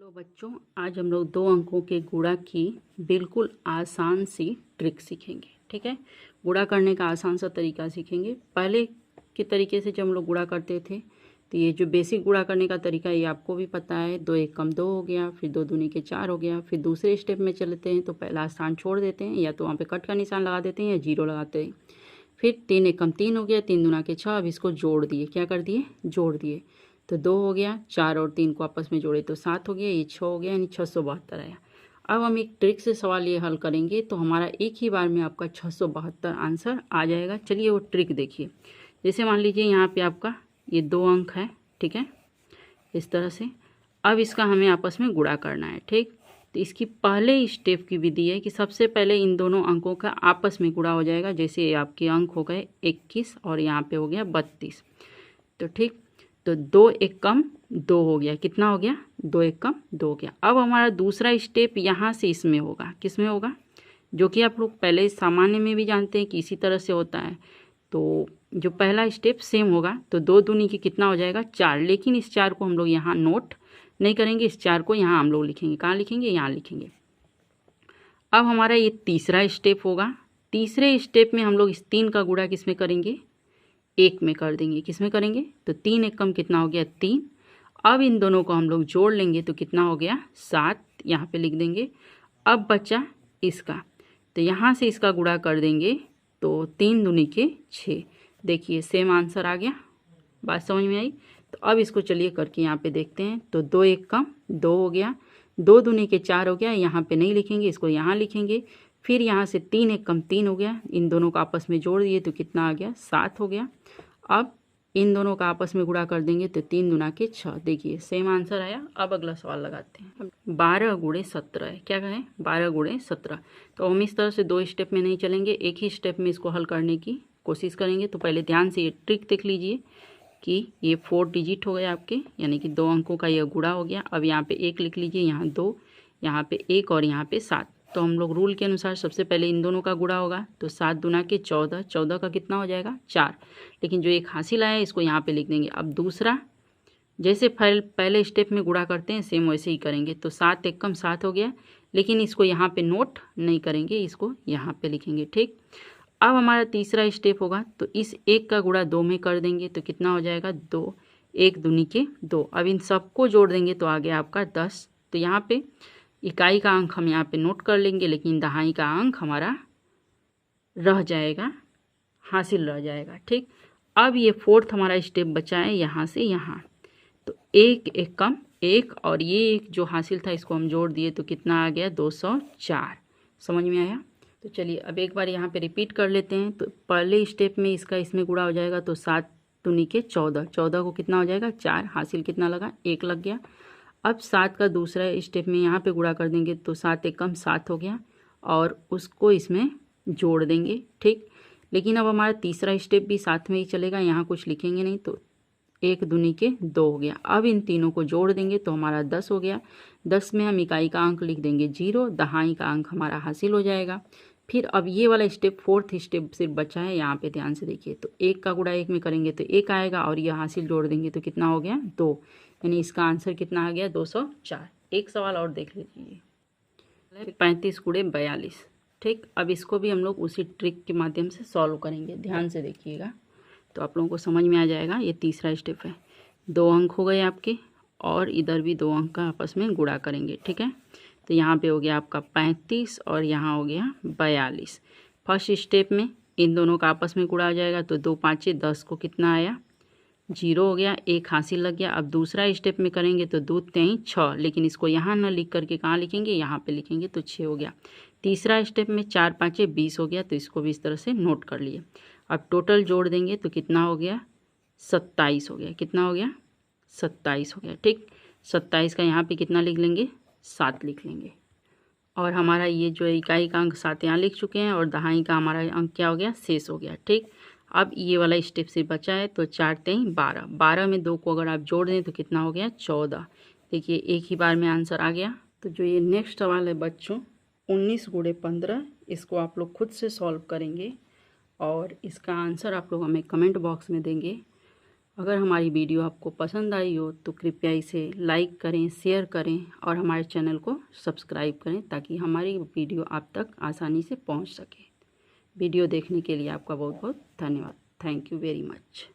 Hello बच्चों, आज हम लोग 2 अंकों के गुणा की बिल्कुल आसान सी ट्रिक सीखेंगे। ठीक है, गुणा करने का आसान सा तरीका सीखेंगे। पहले के तरीके से जब हम लोग गुणा करते थे तो ये जो बेसिक गुणा करने का तरीका ये आपको भी पता है। 2 एक कम 2 हो गया, फिर 2 दूनी के 4 हो गया। फिर दूसरे स्टेप में चलते हैं तो पहला स्थान छोड़ देते हैं, या तो वहाँ पे कट का निशान लगा देते हैं या जीरो लगाते हैं। फिर 3 एक कम 3 हो गया, 3 दूना के 6। अब इसको जोड़ दिए, क्या कर दिए, जोड़ दिए। तो 2 हो गया, 4 और 3 को आपस में जोड़े तो 7 हो गया, ये 6 हो गया, यानी 672 आया। अब हम एक ट्रिक से सवाल ये हल करेंगे तो हमारा एक ही बार में आपका 672 आंसर आ जाएगा। चलिए वो ट्रिक देखिए। जैसे मान लीजिए यहाँ पे आपका ये 2 अंक है, ठीक है, इस तरह से। अब इसका हमें आपस में गुणा करना है, ठीक। तो इसकी पहले स्टेप की विधि है कि सबसे पहले इन दोनों अंकों का आपस में गुणा हो जाएगा। जैसे ये आपके अंक हो गए 21 और यहाँ पे हो गया 32, तो ठीक। तो 2 एक कम 2 हो गया, कितना हो गया, 2 एक कम 2 हो गया। अब हमारा दूसरा स्टेप यहाँ से इसमें होगा, किस में होगा, जो कि आप लोग पहले सामान्य में भी जानते हैं कि इसी तरह से होता है। तो जो पहला स्टेप सेम होगा, तो 2 दूनी की कितना हो जाएगा, 4। लेकिन इस 4 को हम लोग यहाँ नोट नहीं करेंगे, इस 4 को यहाँ हम लोग लिखेंगे। कहाँ लिखेंगे, यहाँ लिखेंगे। अब हमारा ये तीसरा स्टेप होगा। तीसरे स्टेप में हम लोग इस 3 का गुणा किस में करेंगे, 1 में कर देंगे। किस में करेंगे, तो 3 एक कम कितना हो गया, 3। अब इन दोनों को हम लोग जोड़ लेंगे तो कितना हो गया, 7, यहाँ पे लिख देंगे। अब बचा इसका, तो यहाँ से इसका गुणा कर देंगे तो 3 दूनी के 6। देखिए सेम आंसर आ गया, बात समझ में आई। तो अब इसको चलिए करके यहाँ पे देखते हैं। तो 2 एक कम 2 हो गया, 2 दूनी के 4 हो गया, यहाँ पे नहीं लिखेंगे, इसको यहाँ लिखेंगे। फिर यहाँ से 3 एक कम 3 हो गया, इन दोनों को आपस में जोड़ दिए तो कितना आ गया, 7 हो गया। अब इन दोनों का आपस में गुणा कर देंगे तो 3 दूना के 6। देखिए सेम आंसर आया। अब अगला सवाल लगाते हैं। 12 गुणे 17 है, क्या कहें, 12 गुणे 17। तो हम इस तरह से 2 स्टेप में नहीं चलेंगे, एक ही स्टेप में इसको हल करने की कोशिश करेंगे। तो पहले ध्यान से ये ट्रिक देख लीजिए कि ये 4 डिजिट हो गए आपके, यानी कि 2 अंकों का यह गुणा हो गया। अब यहाँ पे 1 लिख लीजिए, यहाँ 2, यहाँ पे 1 और यहाँ पे 7। तो हम लोग रूल के अनुसार सबसे पहले इन दोनों का गुणा होगा। तो 7 दूना के 14, 14 का कितना हो जाएगा, 4। लेकिन जो एक हासिल आया है इसको यहाँ पे लिख देंगे। अब दूसरा, जैसे पहले स्टेप में गुणा करते हैं सेम वैसे ही करेंगे। तो 7 एक कम 7 हो गया, लेकिन इसको यहाँ पे नोट नहीं करेंगे, इसको यहाँ पे लिखेंगे, ठीक। अब हमारा तीसरा स्टेप होगा, तो इस 1 का गुणा 2 में कर देंगे तो कितना हो जाएगा, 2, 1 दूनी के 2। अब इन सबको जोड़ देंगे तो आ गया आपका 10। तो यहाँ पे इकाई का अंक हम यहाँ पे नोट कर लेंगे, लेकिन दहाई का अंक हमारा रह जाएगा, हासिल रह जाएगा, ठीक। अब ये 4th हमारा स्टेप बचा है यहाँ से यहाँ। तो 1 एक कम 1 और ये एक जो हासिल था इसको हम जोड़ दिए तो कितना आ गया, 204। समझ में आया। तो चलिए अब एक बार यहाँ पे रिपीट कर लेते हैं। तो पहले स्टेप में इसका इसमें गुणा हो जाएगा, तो 7 दूनी के 14, 14 को कितना हो जाएगा, 4। हासिल कितना लगा, 1 लग गया। अब 7 का दूसरा स्टेप में यहाँ पे गुणा कर देंगे तो 7 एक कम 7 हो गया, और उसको इसमें जोड़ देंगे, ठीक। लेकिन अब हमारा तीसरा स्टेप भी साथ में ही चलेगा, यहाँ कुछ लिखेंगे नहीं। तो 1 दूनी के 2 हो गया। अब इन तीनों को जोड़ देंगे तो हमारा 10 हो गया। 10 में हम इकाई का अंक लिख देंगे 0, दहाई का अंक हमारा हासिल हो जाएगा। फिर अब ये वाला स्टेप 4th स्टेप सिर्फ बचा है, यहाँ पे ध्यान से देखिए। तो 1 का गुणा 1 में करेंगे तो 1 आएगा, और यह हासिल जोड़ देंगे तो कितना हो गया, 2। यानी इसका आंसर कितना आ गया, 204। एक सवाल और देख लीजिए, 35 गुणे 42, ठीक। अब इसको भी हम लोग उसी ट्रिक के माध्यम से सॉल्व करेंगे, ध्यान से देखिएगा तो आप लोगों को समझ में आ जाएगा। ये तीसरा स्टेप है। 2 अंक हो गए आपके, और इधर भी 2 अंक का आपस में गुणा करेंगे, ठीक है। तो यहाँ पे हो गया आपका 35 और यहाँ हो गया 42। फर्स्ट स्टेप में इन दोनों का आपस में गुणा हो जाएगा, तो 2 5 10 को कितना आया, 0 हो गया, 1 हासिल लग गया। अब दूसरा स्टेप में करेंगे तो 2 3 6, लेकिन इसको यहाँ ना लिख करके कहाँ लिखेंगे, यहाँ पे लिखेंगे, तो 6 हो गया। तीसरा स्टेप में 4 5 20 हो गया, तो इसको भी इस तरह से नोट कर लिए। अब टोटल जोड़ देंगे तो कितना हो गया, 27 हो गया। कितना हो गया, 27 हो गया, ठीक। 27 का यहाँ पे कितना लिख लेंगे, 7 लिख लेंगे। और हमारा ये जो इकाई का अंक 7 यहाँ लिख चुके हैं, और दहाई का हमारा अंक क्या हो गया, शेष हो गया, ठीक। अब ये वाला स्टेप से बचा है, तो 4 3 12, 12 में 2 को अगर आप जोड़ दें तो कितना हो गया, 14। देखिए एक ही बार में आंसर आ गया। तो जो ये नेक्स्ट सवाल है बच्चों, 19 गुणे 15, इसको आप लोग खुद से सॉल्व करेंगे और इसका आंसर आप लोग हमें कमेंट बॉक्स में देंगे। अगर हमारी वीडियो आपको पसंद आई हो तो कृपया इसे लाइक करें, शेयर करें और हमारे चैनल को सब्सक्राइब करें ताकि हमारी वीडियो आप तक आसानी से पहुंच सके। वीडियो देखने के लिए आपका बहुत बहुत धन्यवाद। Thank you very much.